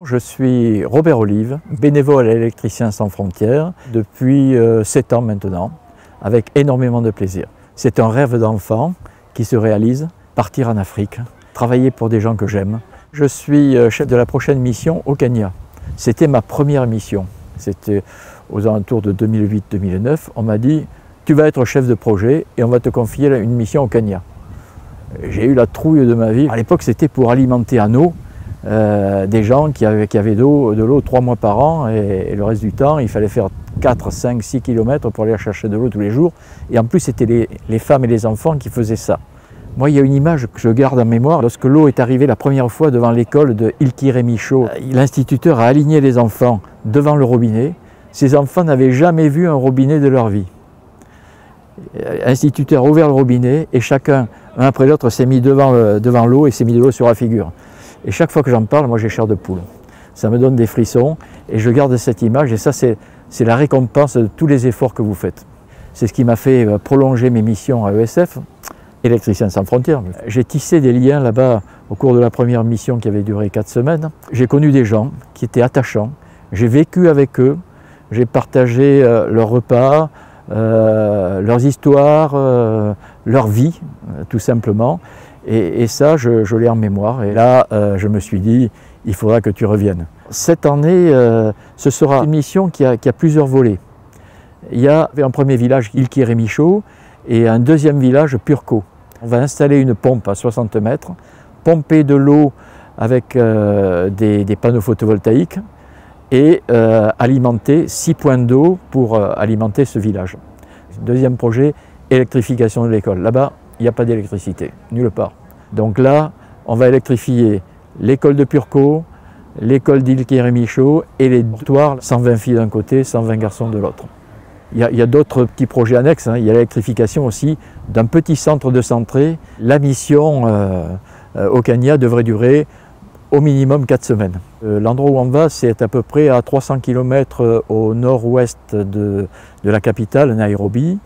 Je suis Robert Olive, bénévole à Électriciens sans frontières depuis 7 ans maintenant, avec énormément de plaisir. C'est un rêve d'enfant qui se réalise, partir en Afrique, travailler pour des gens que j'aime. Je suis chef de la prochaine mission au Kenya. C'était ma première mission, c'était aux alentours de 2008-2009. On m'a dit « tu vas être chef de projet et on va te confier une mission au Kenya ». J'ai eu la trouille de ma vie. À l'époque, c'était pour alimenter en eau des gens qui avaient de l'eau 3 mois par an et le reste du temps, il fallait faire 4, 5, 6 km pour aller chercher de l'eau tous les jours. Et en plus, c'était les femmes et les enfants qui faisaient ça. Moi, il y a une image que je garde en mémoire. Lorsque l'eau est arrivée la première fois devant l'école de Ilkiremicho, l'instituteur a aligné les enfants devant le robinet. Ces enfants n'avaient jamais vu un robinet de leur vie. L'instituteur a ouvert le robinet et chacun, un après l'autre, s'est mis devant l'eau et s'est mis de l'eau sur la figure. Et chaque fois que j'en parle, moi j'ai chair de poule. Ça me donne des frissons et je garde cette image et ça c'est la récompense de tous les efforts que vous faites. C'est ce qui m'a fait prolonger mes missions à ESF, Électriciens sans frontières. J'ai tissé des liens là-bas au cours de la première mission qui avait duré 4 semaines. J'ai connu des gens qui étaient attachants, j'ai vécu avec eux, j'ai partagé leurs repas, leurs histoires, leur vie tout simplement. Et ça, je l'ai en mémoire. Et là, je me suis dit, il faudra que tu reviennes. Cette année, ce sera une mission qui a plusieurs volets. Il y a un premier village, Ilkiremicho, et un deuxième village, Purko. On va installer une pompe à 60 mètres, pomper de l'eau avec des panneaux photovoltaïques et alimenter 6 points d'eau pour alimenter ce village. Deuxième projet, électrification de l'école. Là-bas, il n'y a pas d'électricité, nulle part. Donc là, on va électrifier l'école de Purko, l'école d'Ilkiremicho et les dortoirs, 120 filles d'un côté, 120 garçons de l'autre. Il y a d'autres petits projets annexes, hein. Il y a l'électrification aussi d'un petit centre de centrée. La mission au Kenya devrait durer au minimum 4 semaines. L'endroit où on va, c'est à peu près à 300 km au nord-ouest de la capitale, Nairobi.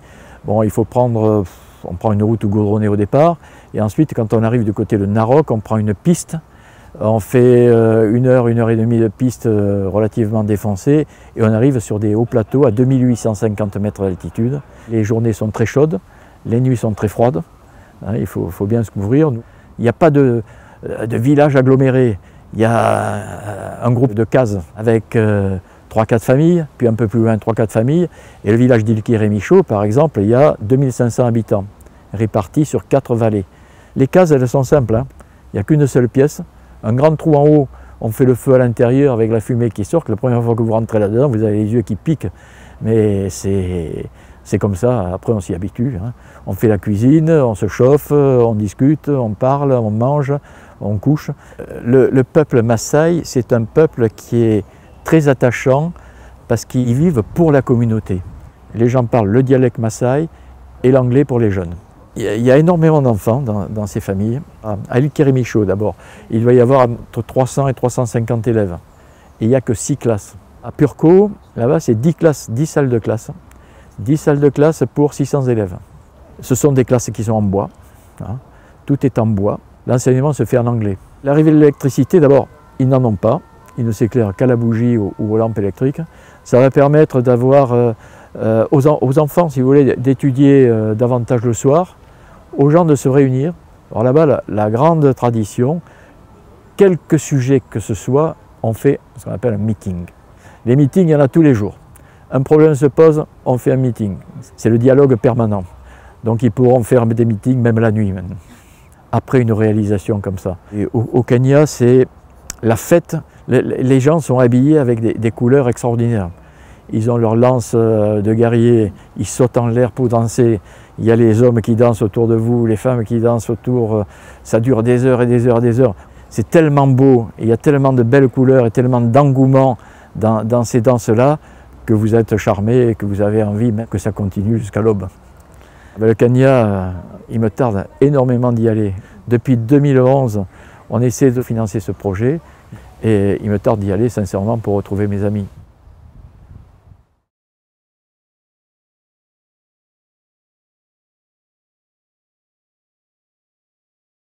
Bon, il faut prendre... On prend une route goudronnée au départ et ensuite quand on arrive du côté de Narok, on prend une piste. On fait 1 heure, 1 heure et demie de piste relativement défoncée et on arrive sur des hauts plateaux à 2850 mètres d'altitude. Les journées sont très chaudes, les nuits sont très froides, hein, il faut bien se couvrir. Il n'y a pas de village aggloméré, il y a un groupe de cases avec 3-4 familles, puis un peu plus loin 3-4 familles. Et le village d'Ilkiremicho, par exemple, il y a 2500 habitants, répartis sur 4 vallées. Les cases, elles sont simples, hein. Il n'y a qu'une seule pièce, un grand trou en haut, on fait le feu à l'intérieur avec la fumée qui sort. La première fois que vous rentrez là-dedans, vous avez les yeux qui piquent, mais c'est comme ça, après on s'y habitue, hein. On fait la cuisine, on se chauffe, on discute, on parle, on mange, on couche. Le peuple Maasai, c'est un peuple qui est très attachant parce qu'ils vivent pour la communauté. Les gens parlent le dialecte Maasai et l'anglais pour les jeunes. Il y a énormément d'enfants dans ces familles. À Ilkiremicho d'abord, il doit y avoir entre 300 et 350 élèves. Et il n'y a que 6 classes. À Purko, là-bas, c'est 10 classes, 10 salles de classe. 10 salles de classe pour 600 élèves. Ce sont des classes qui sont en bois. Hein. Tout est en bois. L'enseignement se fait en anglais. L'arrivée de l'électricité, d'abord, ils n'en ont pas. Il ne s'éclaire qu'à la bougie ou aux lampes électriques. Ça va permettre d'avoir aux enfants, si vous voulez, d'étudier davantage le soir, aux gens de se réunir. Alors là-bas, la grande tradition, quelque sujet que ce soit, on fait ce qu'on appelle un meeting. Les meetings, il y en a tous les jours. Un problème se pose, on fait un meeting. C'est le dialogue permanent. Donc ils pourront faire des meetings même la nuit, même, après une réalisation comme ça. Et au Kenya, c'est la fête. Les gens sont habillés avec des couleurs extraordinaires. Ils ont leurs lances de guerriers, ils sautent en l'air pour danser. Il y a les hommes qui dansent autour de vous, les femmes qui dansent autour. Ça dure des heures et des heures et des heures. C'est tellement beau, il y a tellement de belles couleurs et tellement d'engouement dans ces danses-là que vous êtes charmé et que vous avez envie même que ça continue jusqu'à l'aube. Le Kenya, il me tarde énormément d'y aller. Depuis 2011, on essaie de financer ce projet. Et il me tarde d'y aller sincèrement pour retrouver mes amis.